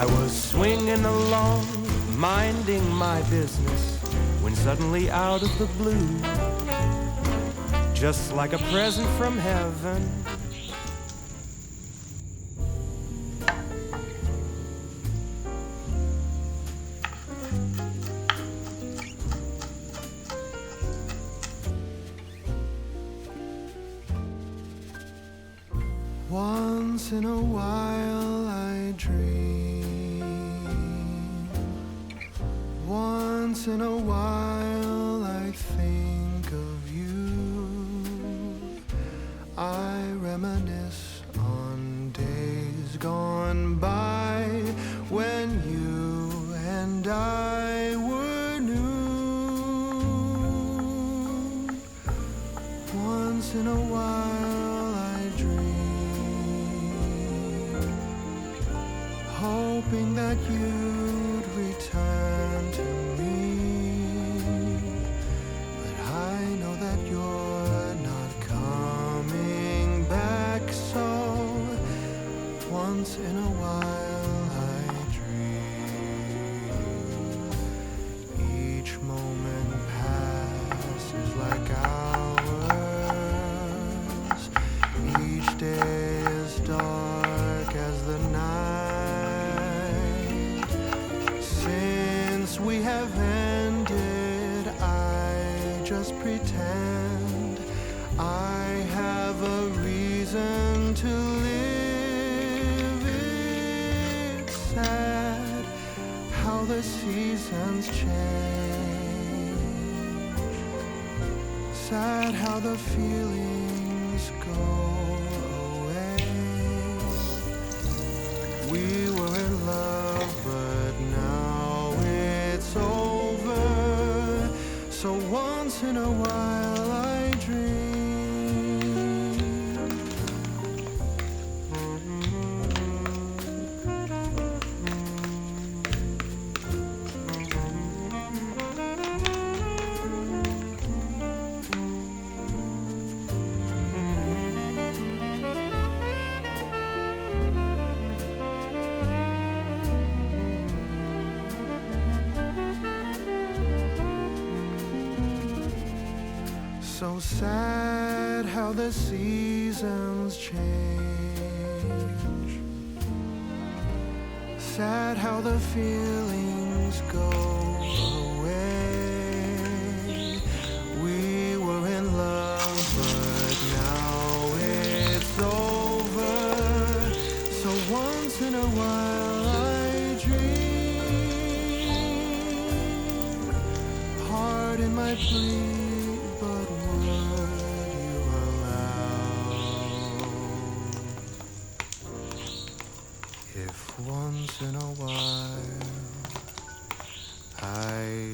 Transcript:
I was swinging along, minding my business, when suddenly out of the blue, just like a present from heaven, once in a while I dream, once in a while I think of you. I reminisce on days gone by when you and I were new. Once in a while I dream, hoping that you'd return to me, but I know that you're not coming back, so once in a while I dream. Each moment passes like hours, each day is dark as the night. Since we have ended, I just pretend I have a reason to live. It's sad how the seasons change, sad how the feelings go away. We were in love, but now it's over. So once in a while I dream. So sad how the seasons change, sad how the feelings go away. We were in love, but now it's over. So once in a while I dream, pardon my plea, but would you allow if once in a while I